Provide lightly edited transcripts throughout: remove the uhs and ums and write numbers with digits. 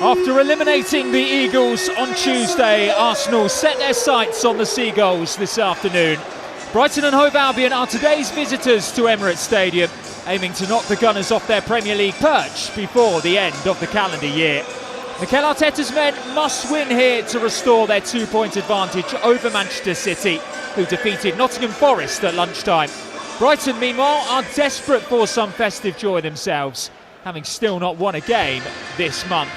After eliminating the Eagles on Tuesday, Arsenal set their sights on the Seagulls this afternoon. Brighton and Hove Albion are today's visitors to Emirates Stadium, aiming to knock the Gunners off their Premier League perch before the end of the calendar year. Mikel Arteta's men must win here to restore their 2-point advantage over Manchester City, who defeated Nottingham Forest at lunchtime. Brighton, meanwhile, are desperate for some festive joy themselves, having still not won a game this month.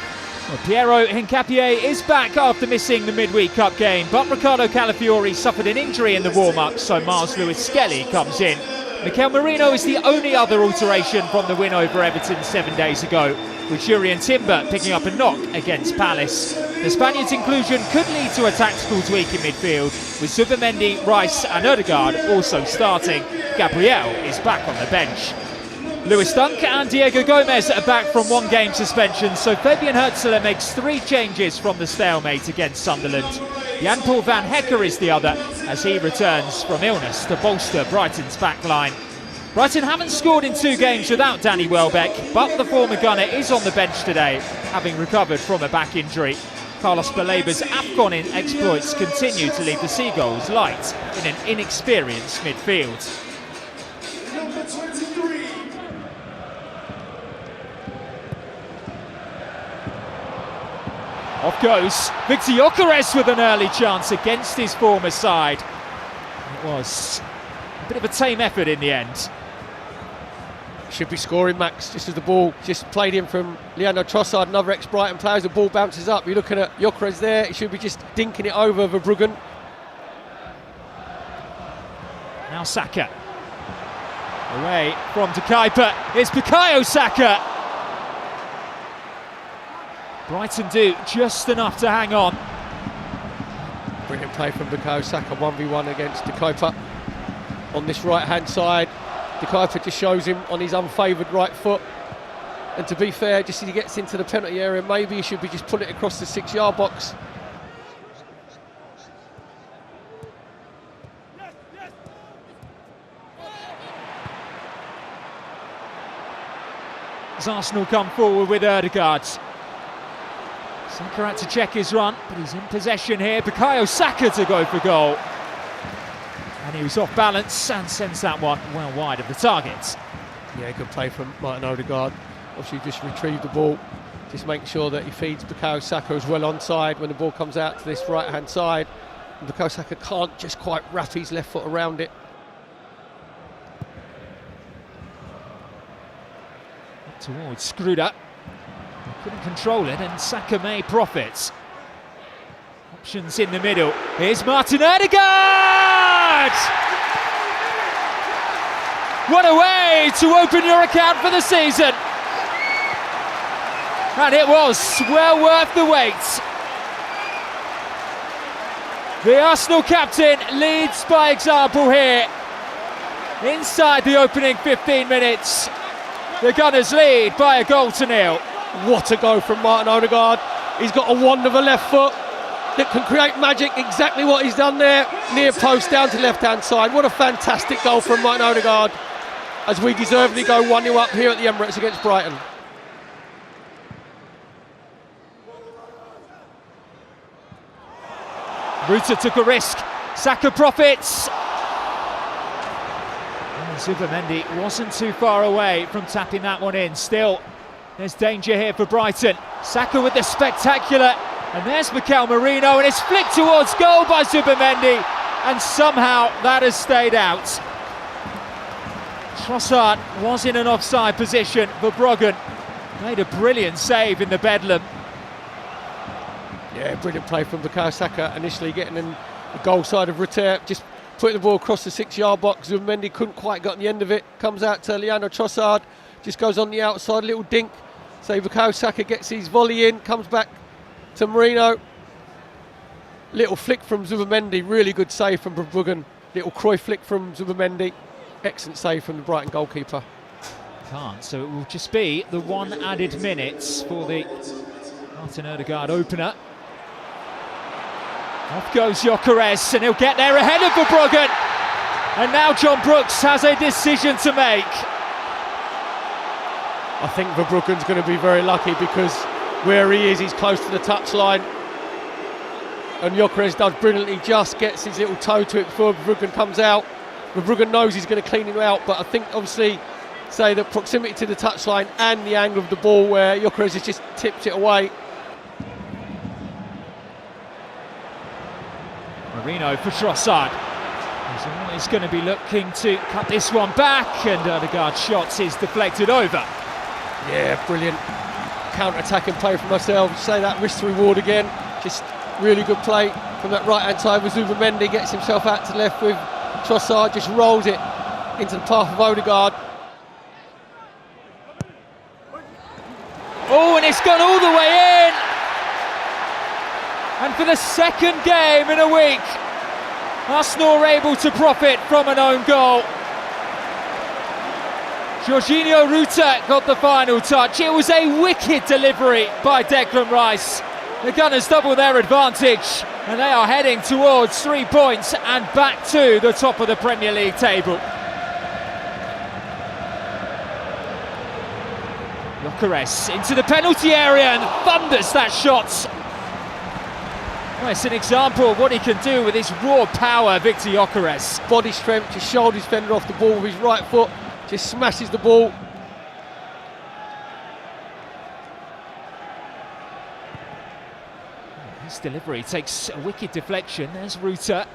Well, Piero Hincapié is back after missing the midweek cup game, but Riccardo Calafiori suffered an injury in the warm-up, so Miles Lewis-Skelly comes in. Mikel Merino is the only other alteration from the win over Everton 7 days ago, with Jurrien Timber picking up a knock against Palace. The Spaniard's inclusion could lead to a tactical tweak in midfield, with Zubimendi, Rice and Ødegaard also starting. Gabriel is back on the bench. Lewis Dunk and Diego Gomez are back from one-game suspension, so Fabian Hürzeler makes 3 changes from the stalemate against Sunderland. Jan-Paul van Hecker is the other, as he returns from illness to bolster Brighton's back line. Brighton haven't scored in 2 games without Danny Welbeck, but the former gunner is on the bench today, having recovered from a back injury. Carlos Balaba's AFCON exploits continue to leave the Seagulls light in an inexperienced midfield. Off goes Victor Gyökeres with an early chance against his former side. It was a bit of a tame effort in the end. Should be scoring, Max, just as the ball just played in from Leandro Trossard, another ex-Brighton player. As the ball bounces up, you're looking at Gyökeres there. He should be just dinking it over Verbruggen. Now Saka. Away from De Kuyper. It's Bukayo Saka. Brighton do just enough to hang on. Brilliant play from Bukayo Saka, 1v1 against De Kuyper on this right-hand side. De Kuyper just shows him on his unfavoured right foot. And to be fair, just as he gets into the penalty area, maybe he should be just pulling it across the 6-yard box. As Arsenal come forward with Ødegaard. Saka had to check his run, but he's in possession here. Bukayo Saka to go for goal. And he was off balance and sends that one well wide of the target. Yeah, good play from Martin Ødegaard. Obviously just retrieved the ball, just making sure that he feeds Bukayo Saka as well onside when the ball comes out to this right-hand side. And Bukayo Saka can't just quite wrap his left foot around it. Up towards Skruder. Couldn't control it, and Saka may profit. Options in the middle. Here's Martin Ødegaard! What a way to open your account for the season! And it was well worth the wait. The Arsenal captain leads by example here. Inside the opening 15 minutes, the Gunners lead by a goal to nil. What a go from Martin Ødegaard. He's got a wand of a left foot that can create magic, exactly what he's done there. Near post down to left-hand side. What a fantastic goal from Martin Ødegaard, as we deservedly go 1-0 up here at the Emirates against Brighton. Ruta took a risk. Saka profits. And Zubimendi wasn't too far away from tapping that one in. Still, there's danger here for Brighton. Saka with the spectacular, and there's Mikel Merino, and it's flicked towards goal by Zubimendi, and somehow that has stayed out. Trossard was in an offside position. Verbruggen made a brilliant save in the bedlam. Yeah, brilliant play from Bukayo Saka, initially getting in the goal side of Rutter, just putting the ball across the 6-yard box. Zubimendi couldn't quite get on the end of it. Comes out to Leandro Trossard, just goes on the outside, little dink. So Bukayo Saka gets his volley in, comes back to Merino. Little flick from Zubimendi, really good save from Verbruggen. Little Cruyff flick from Zubimendi. Excellent save from the Brighton goalkeeper. Can't, so it will just be the 1 added minutes for the Martin Ødegaard opener. Off goes Gyökeres, and he'll get there ahead of Verbruggen. And now John Brooks has a decision to make. I think Verbruggen's going to be very lucky, because where he is, he's close to the touchline. And Gyökeres does brilliantly, just gets his little toe to it before Verbruggen comes out. Verbruggen knows he's going to clean him out, but I think obviously, say the proximity to the touchline and the angle of the ball where Gyökeres has just tipped it away. Marino for Trossard. He's always going to be looking to cut this one back, and Ødegaard's shot is deflected over. Yeah, brilliant counter-attacking play from myself. Say that risk to reward again. Just really good play from that right-hand side with Zubimendi. Gets himself out to the left with Trossard, just rolls it into the path of Ødegaard. Oh, and it's gone all the way in! And for the second game in a week, Arsenal are able to profit from an own goal. Jorginho Ruta got the final touch. It was a wicked delivery by Declan Rice. The Gunners double their advantage, and they are heading towards 3 points and back to the top of the Premier League table. Gyökeres into the penalty area and thunders that shot. Well, it's an example of what he can do with his raw power, Victor Gyökeres. Body strength, just shoulders fender off the ball with his right foot, just smashes the ball. His delivery takes a wicked deflection. There's Ruta.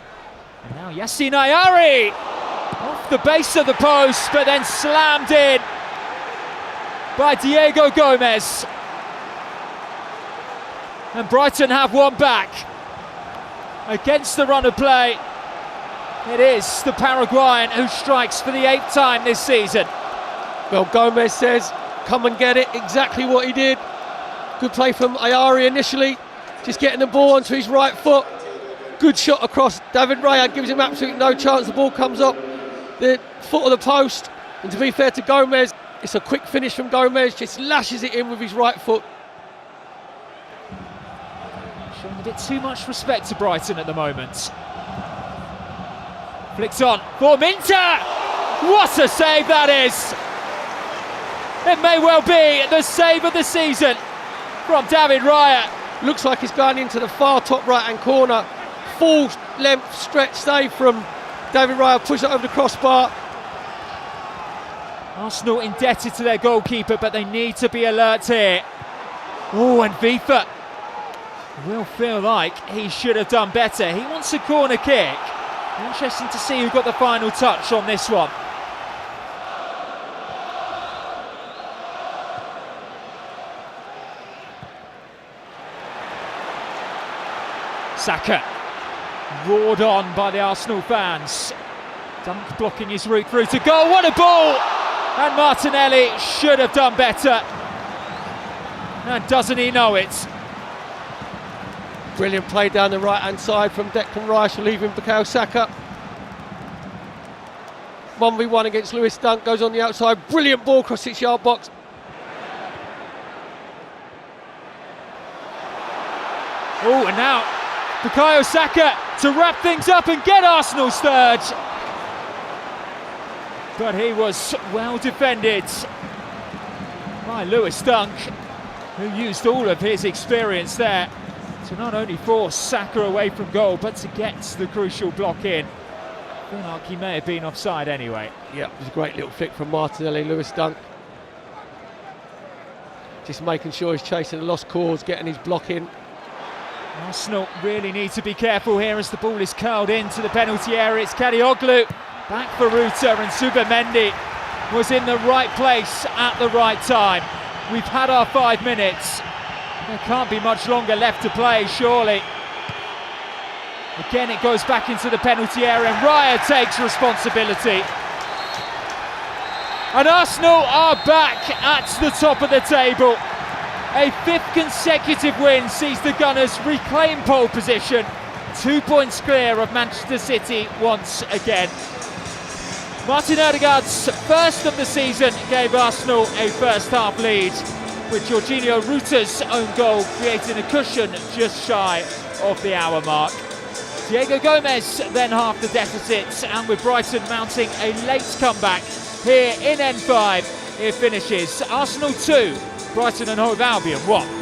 And now Yassine Ayari off the base of the post, but then slammed in by Diego Gomez. And Brighton have one back. Against the run of play, it is the Paraguayan who strikes for the 8th time this season. Well, Gomez says, come and get it, exactly what he did. Good play from Ayari initially, just getting the ball onto his right foot. Good shot across. David Raya gives him absolutely no chance. The ball comes up the foot of the post. And to be fair to Gomez, it's a quick finish from Gomez, just lashes it in with his right foot. Showing a bit too much respect to Brighton at the moment. Flicked on for Minter! What a save that is! It may well be the save of the season from David Raya. Looks like he's going into the far top right-hand corner. Full length stretch save from David Raya, push it over the crossbar. Arsenal indebted to their goalkeeper, but they need to be alert here. Oh, and Vifa will feel like he should have done better. He wants a corner kick. Interesting to see who got the final touch on this one. Saka roared on by the Arsenal fans. Dunk blocking his route through to goal. What a ball! And Martinelli should have done better. And doesn't he know it? Brilliant play down the right-hand side from Declan Rice, relieving Bukayo Saka. 1v1 against Lewis Dunk, goes on the outside. Brilliant ball across 6-yard box. Oh, and now Bukayo Saka to wrap things up and get Arsenal's third. But he was well defended by Lewis Dunk, who used all of his experience there to not only force Saka away from goal, but to get the crucial block in. I feel like he may have been offside anyway. Yeah, it was a great little flick from Martinelli. Lewis Dunk just making sure he's chasing a lost cause, getting his block in. Arsenal really need to be careful here as the ball is curled into the penalty area. It's Kadioglu back for Ruta, and Zubimendi was in the right place at the right time. We've had our 5 minutes. There can't be much longer left to play, surely. Again, it goes back into the penalty area, and Raya takes responsibility. And Arsenal are back at the top of the table. A 5th consecutive win sees the Gunners reclaim pole position, 2 points clear of Manchester City once again. Martin Ødegaard's first of the season gave Arsenal a first-half lead, with Jorginho Ruta's own goal creating a cushion just shy of the hour mark. Diego Gomez then halved the deficit, and with Brighton mounting a late comeback here in N5, it finishes Arsenal 2, Brighton and Hove Albion 1.